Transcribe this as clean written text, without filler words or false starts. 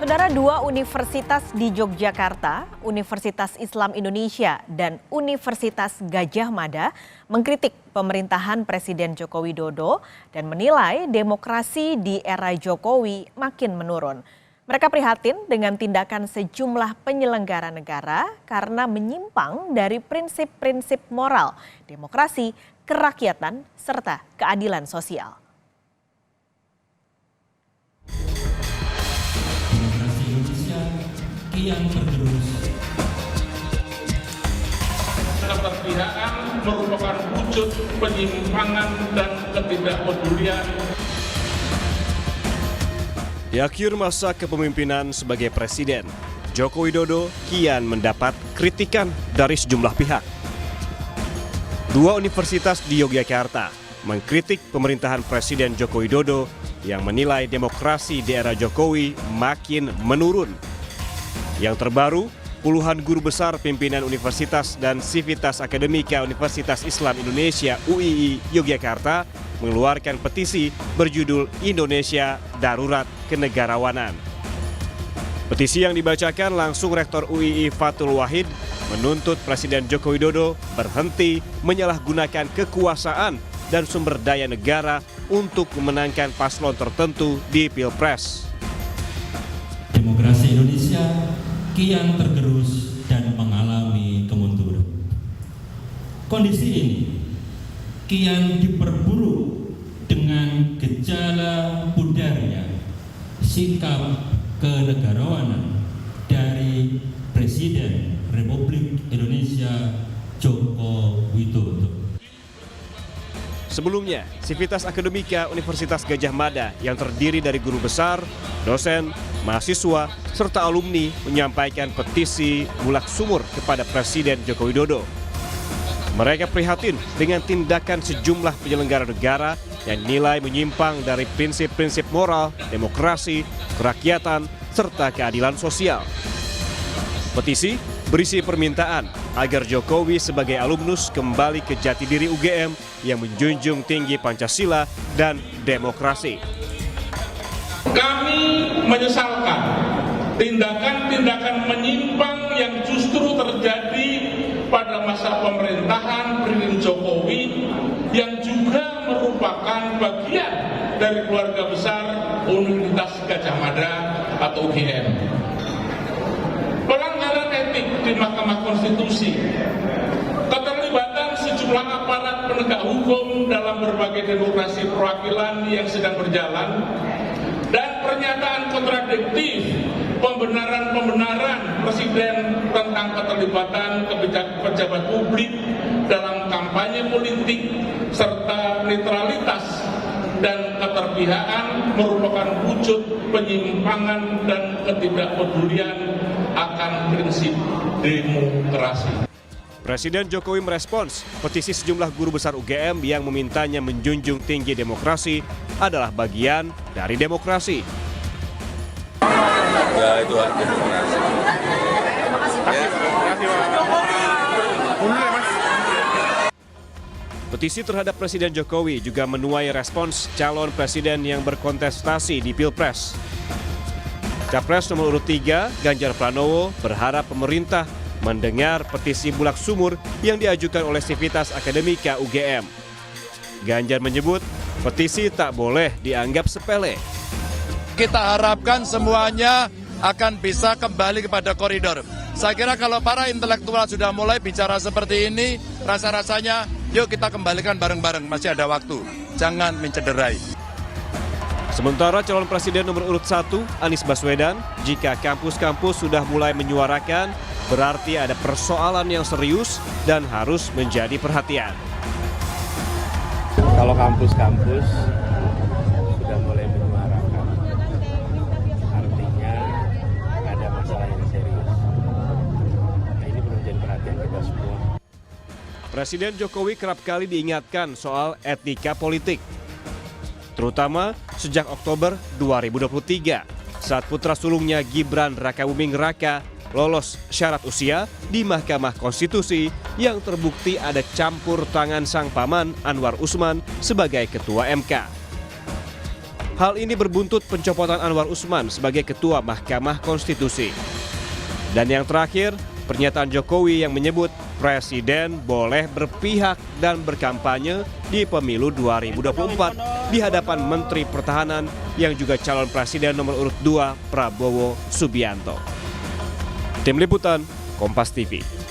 Saudara, dua universitas di Yogyakarta, Universitas Islam Indonesia dan Universitas Gadjah Mada mengkritik pemerintahan Presiden Joko Widodo dan menilai demokrasi di era Jokowi makin menurun. Mereka prihatin dengan tindakan sejumlah penyelenggara negara karena menyimpang dari prinsip-prinsip moral, demokrasi, kerakyatan, serta keadilan sosial. Yang tergerus. Keberpihakan merupakan wujud penyimpangan dan ketidakpedulian. Di akhir masa kepemimpinan sebagai presiden, Joko Widodo kian mendapat kritikan dari sejumlah pihak. Dua universitas di Yogyakarta mengkritik pemerintahan Presiden Joko Widodo yang menilai demokrasi di era Jokowi makin menurun. Yang terbaru, puluhan guru besar pimpinan universitas dan Sivitas Akademika Universitas Islam Indonesia UII Yogyakarta mengeluarkan petisi berjudul Indonesia Darurat Kenegarawanan. Petisi yang dibacakan langsung Rektor UII Fathul Wahid menuntut Presiden Joko Widodo berhenti menyalahgunakan kekuasaan dan sumber daya negara untuk memenangkan paslon tertentu di Pilpres. Demokrasi Indonesia kian tergerus dan mengalami kemunduran. Kondisi ini kian diperburuk dengan gejala pudarnya sikap kenegarawanan dari Presiden Republik Indonesia Joko Widodo. Sebelumnya, Sivitas Akademika Universitas Gadjah Mada yang terdiri dari guru besar, dosen, mahasiswa, serta alumni menyampaikan petisi bulak sumur kepada Presiden Joko Widodo. Mereka prihatin dengan tindakan sejumlah penyelenggara negara yang dinilai menyimpang dari prinsip-prinsip moral, demokrasi, kerakyatan, serta keadilan sosial. Petisi berisi permintaan agar Jokowi sebagai alumnus kembali ke jati diri UGM yang menjunjung tinggi Pancasila dan demokrasi. Kami menyesalkan tindakan-tindakan menyimpang yang justru terjadi pada masa pemerintahan Presiden Jokowi yang juga merupakan bagian dari keluarga besar Universitas Gadjah Mada atau UGM. Pelanggaran etik di Mahkamah Konstitusi, keterlibatan sejumlah aparat penegak hukum dalam berbagai demokrasi perwakilan yang sedang berjalan, dan pernyataan kontradiktif pembenaran-pembenaran Presiden tentang keterlibatan pejabat publik dalam kampanye politik serta netralitas dan keterpihakan merupakan wujud penyimpangan dan ketidakpedulian akan prinsip demokrasi. Presiden Jokowi merespons petisi sejumlah guru besar UGM yang memintanya menjunjung tinggi demokrasi adalah bagian dari demokrasi. Ya, itu hak demokrasi. Petisi terhadap Presiden Jokowi juga menuai respons calon presiden yang berkontestasi di Pilpres. Capres nomor urut 3, Ganjar Pranowo, berharap pemerintah mendengar petisi bulak sumur yang diajukan oleh Sivitas Akademika UGM. Ganjar menyebut petisi tak boleh dianggap sepele. Kita harapkan semuanya akan bisa kembali kepada koridor. Saya kira kalau para intelektual sudah mulai bicara seperti ini, rasa-rasanya yuk kita kembalikan bareng-bareng, masih ada waktu. Jangan mencederai. Sementara calon presiden nomor urut 1, Anies Baswedan, jika kampus-kampus sudah mulai menyuarakan, berarti ada persoalan yang serius dan harus menjadi perhatian. Kalau kampus-kampus sudah mulai menyuarakan, artinya ada masalah yang serius. Nah, ini perlu jadi perhatian kita semua. Presiden Jokowi kerap kali diingatkan soal etika politik. Terutama sejak Oktober 2023 saat putra sulungnya Gibran Rakabuming Raka lolos syarat usia di Mahkamah Konstitusi yang terbukti ada campur tangan sang paman Anwar Usman sebagai ketua MK. Hal ini berbuntut pencopotan Anwar Usman sebagai Ketua Mahkamah Konstitusi. Dan yang terakhir, pernyataan Jokowi yang menyebut Presiden boleh berpihak dan berkampanye di pemilu 2024 di hadapan Menteri Pertahanan yang juga calon Presiden nomor urut 2 Prabowo Subianto. Tim Liputan, Kompas TV.